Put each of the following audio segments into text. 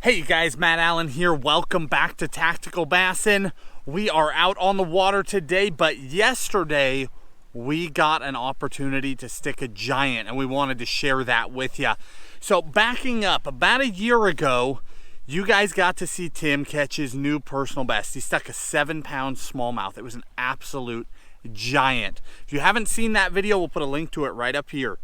Hey you guys, Matt Allen here. Welcome back to Tactical Bassin. We are out on the water today, but yesterday we got an opportunity to stick a giant and we wanted to share that with you. So backing up, about a year ago, you guys got to see Tim catch his new personal best. He stuck a 7-pound smallmouth. It was an absolute giant. If you haven't seen that video, we'll put a link to it right up here.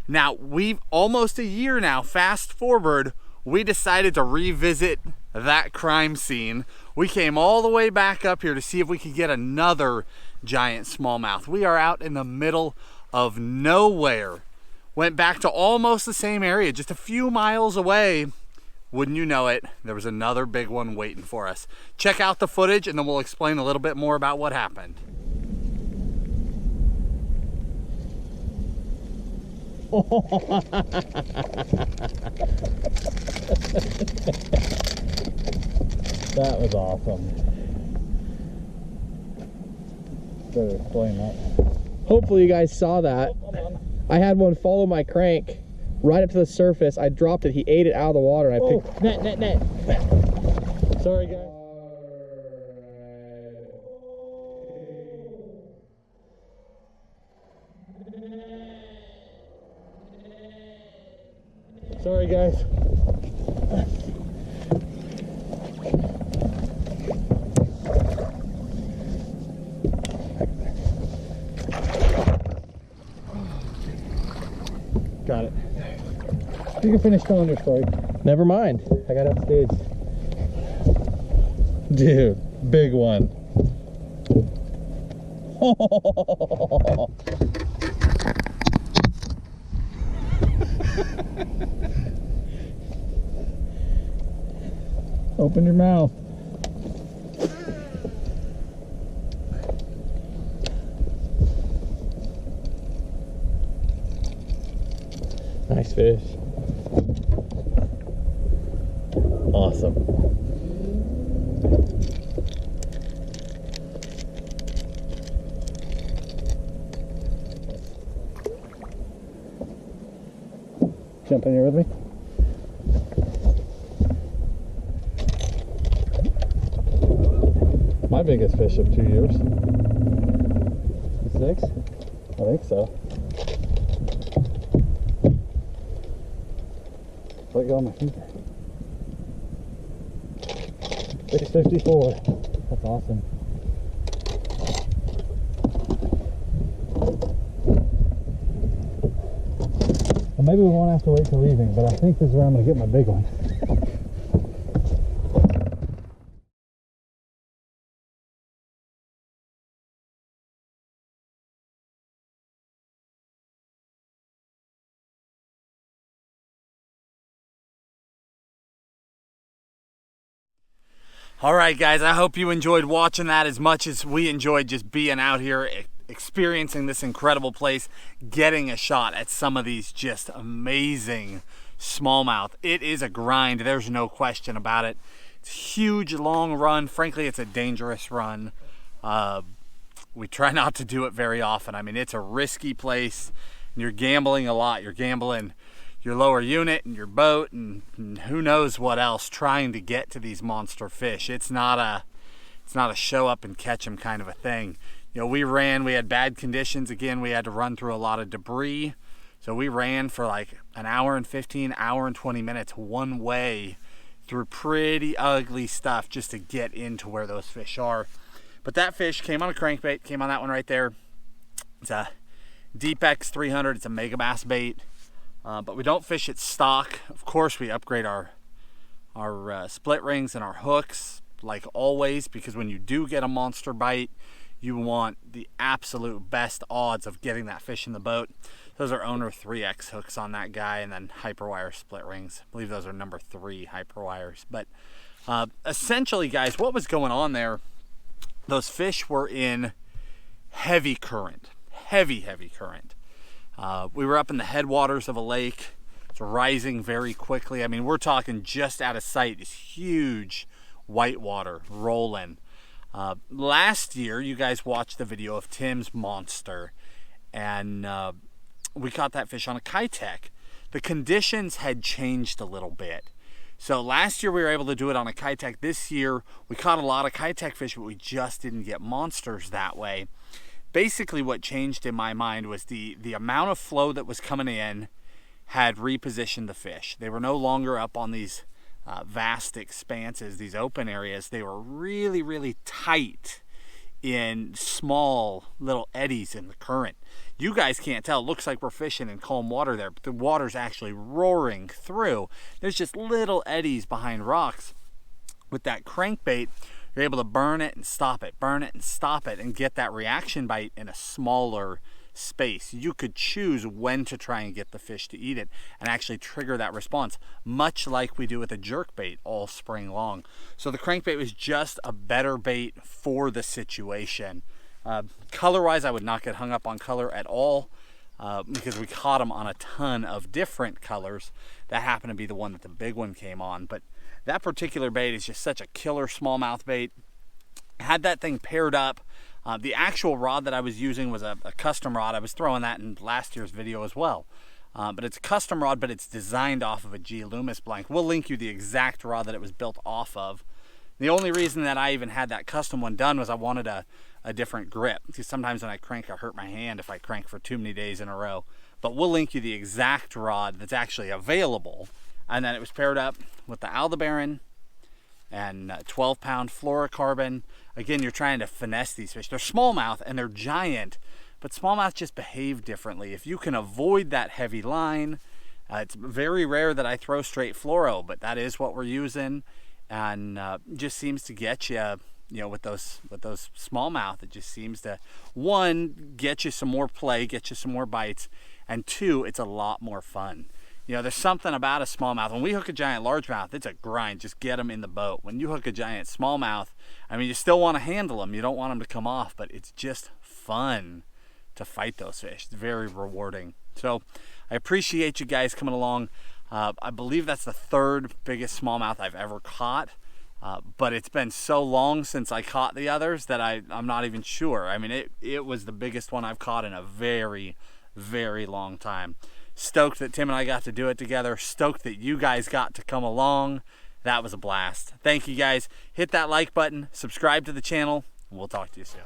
Now, we've almost a year now, fast forward, we decided to revisit that crime scene. We came all the way back up here to see if we could get another giant smallmouth. We are out in the middle of nowhere. Went back to almost the same area, just a few miles away. Wouldn't you know it, there was another big one waiting for us. Check out the footage and then we'll explain a little bit more about what happened. That was awesome. Better explain that. Hopefully you guys saw that. I had one follow my crank right up to the surface. I dropped it. He ate it out of the water. And I picked net. Sorry guys. Sorry guys. Got it. You can finish telling your story. Never mind. I got upstage. Dude, big one. Open your mouth. Nice fish. Awesome. Jump in here with me. My biggest fish of 2 years. 6? I think so. Let go of my finger. 654. That's awesome. Well, maybe we won't have to wait till evening, but I think this is where I'm going to get my big one. All right, guys, I hope you enjoyed watching that as much as we enjoyed just being out here, experiencing this incredible place, getting a shot at some of these just amazing smallmouth. It is a grind, there's no question about it. It's a huge, long run. Frankly, it's a dangerous run. We try not to do it very often. I mean, it's a risky place, and you're gambling a lot. You're gambling your lower unit and your boat and who knows what else trying to get to these monster fish. It's not a show up and catch them kind of a thing. You know, we had bad conditions. Again, we had to run through a lot of debris. So we ran for like an hour and 15, hour and 20 minutes one way through pretty ugly stuff just to get into where those fish are. But that fish came on a crankbait, came on that one right there. It's a Deep X 300, it's a mega bass bait. But we don't fish it stock. Of course, we upgrade our split rings and our hooks like always, because when you do get a monster bite, you want the absolute best odds of getting that fish in the boat. Those are owner 3X hooks on that guy, and then hyperwire split rings. I believe those are number 3 hyperwires. But essentially, guys, what was going on there, those fish were in heavy current, heavy current. We were up in the headwaters of a lake. It's rising very quickly. I mean, we're talking just out of sight, this huge whitewater rolling. Last year, you guys watched the video of Tim's monster, and we caught that fish on a Kitech. The conditions had changed a little bit. So last year we were able to do it on a Kitech. This year we caught a lot of Kitech fish, but we just didn't get monsters that way. Basically what changed in my mind was the amount of flow that was coming in had repositioned the fish. They were no longer up on these vast expanses, these open areas. They were really, really tight in small little eddies in the current. You guys can't tell. It looks like we're fishing in calm water there, but the water's actually roaring through. There's just little eddies behind rocks. With that crankbait, you're able to burn it and stop it, burn it and stop it, and get that reaction bite in a smaller space. You could choose when to try and get the fish to eat it and actually trigger that response, much like we do with a jerk bait all spring long. So the crankbait was just a better bait for the situation. Color-wise, I would not get hung up on color at all because we caught them on a ton of different colors. That happened to be the one that the big one came on, but that particular bait is just such a killer smallmouth bait. Had that thing paired up. The actual rod that I was using was a custom rod. I was throwing that in last year's video as well. But it's a custom rod, but it's designed off of a G Loomis blank. We'll link you the exact rod that it was built off of. The only reason that I even had that custom one done was I wanted a different grip, because sometimes when I crank, I hurt my hand if I crank for too many days in a row. But we'll link you the exact rod that's actually available. And then it was paired up with the Aldebaran and 12-pound fluorocarbon. Again, you're trying to finesse these fish. They're smallmouth and they're giant, but smallmouth just behave differently. If you can avoid that heavy line, it's very rare that I throw straight fluoro, but that is what we're using, and just seems to get you, with those smallmouth. It just seems to, one, get you some more play, get you some more bites, and two, it's a lot more fun. There's something about a smallmouth. When we hook a giant largemouth, it's a grind. Just get them in the boat. When you hook a giant smallmouth, I mean, you still want to handle them. You don't want them to come off, but it's just fun to fight those fish. It's very rewarding. So I appreciate you guys coming along. I believe that's the third biggest smallmouth I've ever caught, but it's been so long since I caught the others that I'm not even sure. I mean, it was the biggest one I've caught in a very, very long time. Stoked that Tim and I got to do it together. Stoked that you guys got to come along. That was a blast. Thank you guys. Hit that like button, subscribe to the channel, and we'll talk to you soon.